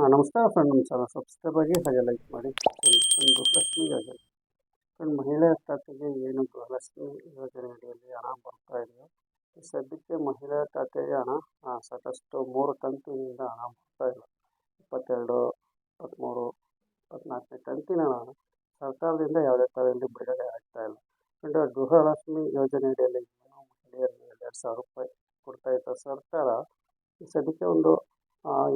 ನಮಸ್ಕಾರ ಫ್ರೆಂಡ್, ನಮ್ಮ channel subscribe ಆಗಿ ಹಾಗೆ ಲೈಕ್ ಮಾಡಿ. ಫ್ರೆಂಡ್, ಗೃಹಲಕ್ಷ್ಮಿ ಯೋಜನೆ ಫ್ರೆಂಡ್, ಮಹಿಳೆಯರ ಖಾತೆಗೆ ಏನು ಗೃಹಲಕ್ಷ್ಮಿ ಯೋಜನೆ ಅಡಿಯಲ್ಲಿ ಹಣ ಬರ್ತಾ ಇದೆಯೋ ಈ ಸದ್ಯಕ್ಕೆ ಮಹಿಳೆಯರ ಖಾತೆಗೆ ಹಣ ಸಾಕಷ್ಟು 3 ಕಂತಿನಿಂದ ಹಣ ಬರ್ತಾ ಇಲ್ಲ. 22, 23, 24ನೇ ಕಂತಿನ ಹಣ ಸರ್ಕಾರದಿಂದ ಯಾವುದೇ ಥರದಲ್ಲಿ ಬಿಡುಗಡೆ ಆಗ್ತಾ ಇಲ್ಲ. ಫ್ರೆಂಡ್, ಗೃಹಲಕ್ಷ್ಮಿ ಯೋಜನೆ ಅಡಿಯಲ್ಲಿ ಮಹಿಳೆಯರಿಗೆ 2,000 ರೂಪಾಯಿ ಕೊಡ್ತಾ ಇದ್ದ ಸರ್ಕಾರ ಈ ಸದ್ಯಕ್ಕೆ ಒಂದು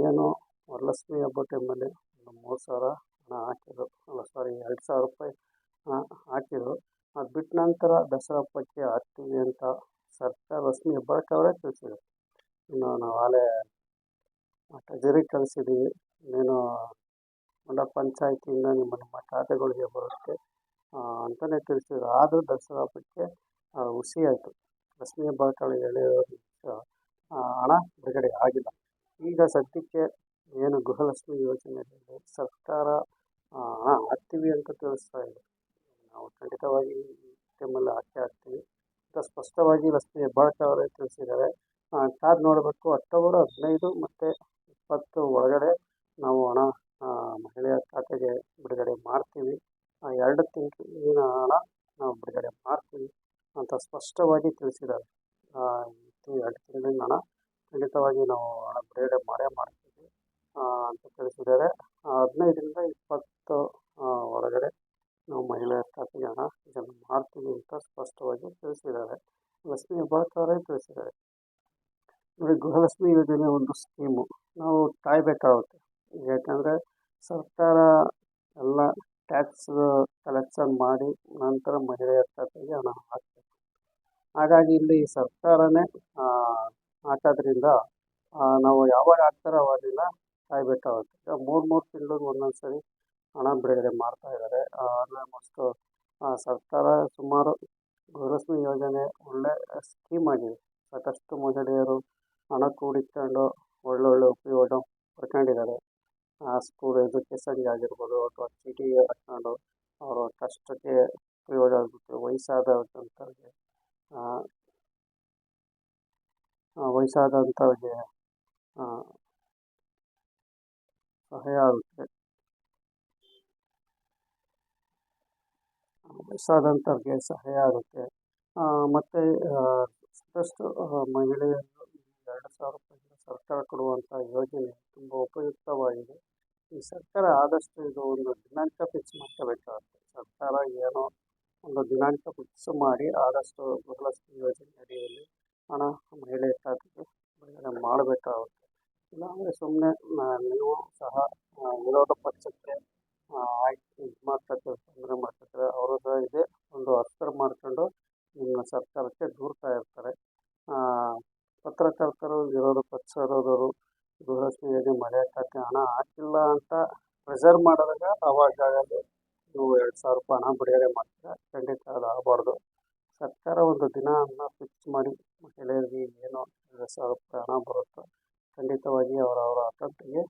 ಏನು ವರಲಕ್ಷ್ಮಿ ಹಬ್ಬ ಟೈಮಲ್ಲಿ ಒಂದು 3,000 ಹಣ ಹಾಕಿದ್ರು. 2,000 ರೂಪಾಯಿ ಹಾಕಿದ್ರು. ಅದು ಬಿಟ್ಟ ನಂತರ ದಸರಾ ಹಬ್ಬಕ್ಕೆ ಹಾಕ್ತೀವಿ ಅಂತ ಸರ್ಕಾರ ರಶ್ಮಿ ಹೆಬ್ಬಾಳ್ಕರ್ ಅವರೇ ತಿಳಿಸಿದ್ರು. ಇನ್ನು ನಾವು ಆಲೇ ಟ್ರೆಜರಿಗೆ ಕಳಿಸಿದ್ದೀವಿ, ಇನ್ನೇನು ಮಂಡಲ ಪಂಚಾಯತಿಯಿಂದ ನಿಮ್ಮ ಖಾತೆಗಳಿಗೆ ಬರುತ್ತೆ ಅಂತಲೇ ತಿಳಿಸಿದ್ರು. ಆದರೂ ದಸರಾ ಹಬ್ಬಕ್ಕೆ ಹುಸಿ ಆಯಿತು. ರಶ್ಮಿ ಹೆಬ್ಬಾಳ್ಕರ್ ಹೇಳಿರೋ ಹಣ ಬಿಡುಗಡೆ ಆಗಿಲ್ಲ. ಈಗ ಸದ್ಯಕ್ಕೆ ಏನು ಗೃಹಲಕ್ಷ್ಮಿ ಯೋಜನೆಯಲ್ಲಿ ಸರ್ಕಾರ ಹಣ ಹಾಕ್ತೀವಿ ಅಂತ ತಿಳಿಸ್ತಾ ಇದೆ. ನಾವು ಖಂಡಿತವಾಗಿ ಈ ಟೈಮಲ್ಲಿ ಹಾಕ್ತೀವಿ ಅಂತ ಸ್ಪಷ್ಟವಾಗಿ ರಶ್ಮಿ ಹೆಬ್ಬಾಳ್ಕರ್ ಅವರೇ ತಿಳಿಸಿದ್ದಾರೆ. ಕಾದು ನೋಡಬೇಕು. ಅಕ್ಟೋಬರ್ 15 ಮತ್ತು 20 ಒಳಗಡೆ ನಾವು ಹಣ ಮಹಿಳೆಯ ಖಾತೆಗೆ ಬಿಡುಗಡೆ ಮಾಡ್ತೀವಿ. 2 ತಿಂಗಳಿನ ಹಣ ನಾವು ಬಿಡುಗಡೆ ಮಾಡ್ತೀವಿ ಅಂತ ಸ್ಪಷ್ಟವಾಗಿ ತಿಳಿಸಿದ್ದಾರೆ. 2 ತಿಂಗಳಿನ ಹಣ ಖಂಡಿತವಾಗಿ ನಾವು ಹಣ ಬಿಡುಗಡೆ ಮಾಡೇ ಮಾಡ್ತೀವಿ ಅಂತ ತಿಳಿಸಿದ್ದಾರೆ. 15ರಿಂದ 20 ಒಳಗಡೆ ನಾವು ಮಹಿಳೆಯರ ಖಾತೆಗೆ ಹಣ ಜಮಾ ಮಾಡ್ತೀವಿ ಅಂತ ಸ್ಪಷ್ಟವಾಗಿ ತಿಳಿಸಿದ್ದಾರೆ. ರಶ್ಮಿ ಹೆಬ್ಬಾಳ್ಕರ್ ಅವರೇ ತಿಳಿಸಿದ್ದಾರೆ. ನೋಡಿ, ಗೃಹಲಕ್ಷ್ಮಿ ಯೋಜನೆ ಒಂದು ಸ್ಕೀಮು. ನಾವು ಕಾಯಬೇಕಾಗುತ್ತೆ. ಯಾಕಂದರೆ ಸರ್ಕಾರ ಎಲ್ಲ ಟ್ಯಾಕ್ಸ್ ಕಲೆಕ್ಷನ್ ಮಾಡಿ ನಂತರ ಮಹಿಳೆಯರ ಖಾತೆಗೆ ಹಣ ಹಾಕಬೇಕು. ಹಾಗಾಗಿ ಇಲ್ಲಿ ಸರ್ಕಾರನೇ ಹಾಕೋದ್ರಿಂದ ನಾವು ಯಾವಾಗ ಹಾಕ್ತಾರೋ ಅವಾಗೆಲ್ಲ ಕಾಯಬೇಕಾಗುತ್ತೆ. 3 ತಿಂಗಳಿಗೆ ಒಂದೊಂದು ಸರಿ ಹಣ ಬಿಡುಗಡೆ ಮಾಡ್ತಾ ಇದ್ದಾರೆ. ಆಲ್ಮೋಸ್ಟು ಸರ್ಕಾರ ಸುಮಾರು ಗೃಹಲಕ್ಷ್ಮಿ ಯೋಜನೆ ಒಳ್ಳೆ ಸ್ಕೀಮ್ ಆಗಿದೆ. ಸಾಕಷ್ಟು ಮಹಿಳೆಯರು ಹಣ ಕೂಡಿಟ್ಕೊಂಡು ಒಳ್ಳೊಳ್ಳೆ ಉಪಯೋಗ ಪಡ್ಕೊಂಡಿದ್ದಾರೆ. ಸ್ಕೂಲ್ ಎಜುಕೇಷನ್ಗೆ ಆಗಿರ್ಬೋದು ಅಥವಾ ಚೀಟಿ ಹಾಕ್ಕೊಂಡು ಅವರ ಕಷ್ಟಕ್ಕೆ ಉಪಯೋಗ ಆಗುತ್ತೆ. ವಯಸ್ಸಾದಂಥವ್ರಿಗೆ ಸಹಾಯ ಆಗುತ್ತೆ. ಮತ್ತು ಸಾಕಷ್ಟು ಮಹಿಳೆಯರು 2,000 ರೂಪಾಯಿ ಸರ್ಕಾರ ಕೊಡುವಂಥ ಯೋಜನೆ ತುಂಬ ಉಪಯುಕ್ತವಾಗಿದೆ. ಈ ಸರ್ಕಾರ ಆದಷ್ಟು ಇದು ಒಂದು ದಿನಾಂಕ ಫಿಕ್ಸ್ ಮಾಡ್ಕೋಬೇಕಾಗುತ್ತೆ. ಸರ್ಕಾರ ಏನೋ ಒಂದು ದಿನಾಂಕ ಫಿಕ್ಸ್ ಮಾಡಿ ಆದಷ್ಟು ಗೃಹಲಕ್ಷ್ಮಿ ಯೋಜನೆ ಅಡಿಯಲ್ಲಿ ಹಣ ಮಹಿಳೆಯರ ಖಾತೆಗೆ ಬಿಡುಗಡೆ ಮಾಡಬೇಕಾಗುತ್ತೆ. ಇಲ್ಲಾಂದರೆ ಸುಮ್ಮನೆ ನೀವು ಸಹ ವಿರೋಧ ಪಕ್ಷಕ್ಕೆ ತೊಂದರೆ ಮಾಡ್ತಿರ್ತಾರೆ. ಅವರು ಸಹ ಇದೇ ಒಂದು ಅಸ್ತ್ರ ಮಾಡ್ಕೊಂಡು ನಿಮ್ಮ ಸರ್ಕಾರಕ್ಕೆ ದೂರ್ತಾ ಇರ್ತಾರೆ. ಪತ್ರಕರ್ತರು, ವಿರೋಧ ಪಕ್ಷದವರು ಗೃಹಲಕ್ಷ್ಮಿ ಯೋಜನೆ ಮಹಿಳೆಯರ ಖಾತೆ ಹಣ ಹಾಕಿಲ್ಲ ಅಂತ ಪ್ರೆಷರ್ ಮಾಡಿದಾಗ ಅವಾಗಲೇ ನೀವು 2,000 ರೂಪಾಯಿ ಹಣ ಬಿಡುಗಡೆ ಮಾಡ್ತೀರಾ. ಖಂಡಿತ ಅದು ಆಗಬಾರ್ದು. ಸರ್ಕಾರ ಒಂದು ದಿನವನ್ನು ಫಿಕ್ಸ್ ಮಾಡಿ ಮಹಿಳೆಯರಿಗೆ ಏನು 2,000 ರೂಪಾಯಿ ಹಣ ಬರುತ್ತೋ ಖಂಡಿತವಾಗಿ ಅವರವರ ಅಕೌಂಟಿಗೆ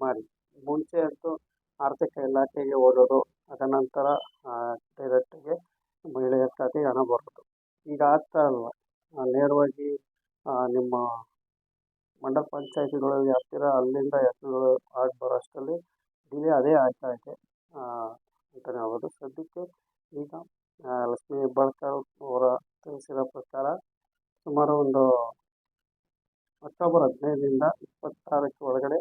ಮಾಡಿ. ಮುಂಚೆ ಅಂತೂ ಆರ್ಥಿಕ ಇಲಾಖೆಗೆ ಹೋಗೋದು, ಅದನಂತರ ಡೈರೆಕ್ಟಾಗಿ ಮಹಿಳೆಯರ ಖಾತೆಗೆ ಹಣ ಬರೋದು. ಈಗ ಆಗ್ತಾ ಇಲ್ಲ. ನೇರವಾಗಿ ನಿಮ್ಮ ಮಂಡಲ ಪಂಚಾಯತಿಗಳು ವ್ಯಾಪ್ತಿರ ಅಲ್ಲಿಂದ ಹೆಸರುಗಳು ಆಗಿ ಬರೋ ಅಷ್ಟರಲ್ಲಿ ಡಿಲೇ ಅದೇ ಆಗ್ತಾ ಇದೆ ಅಂತಲೇ ಹೇಳ್ಬೋದು. ಸದ್ಯಕ್ಕೆ ಈಗ ರಶ್ಮಿ ಹೆಬ್ಬಾಳ್ಕರ್ ಅವರ ತಿಳಿಸಿರೋ ಪ್ರಕಾರ ಸುಮಾರು ಒಂದು ಅಕ್ಟೋಬರ್ 15ರಿಂದ 26 ಒಳಗಡೆ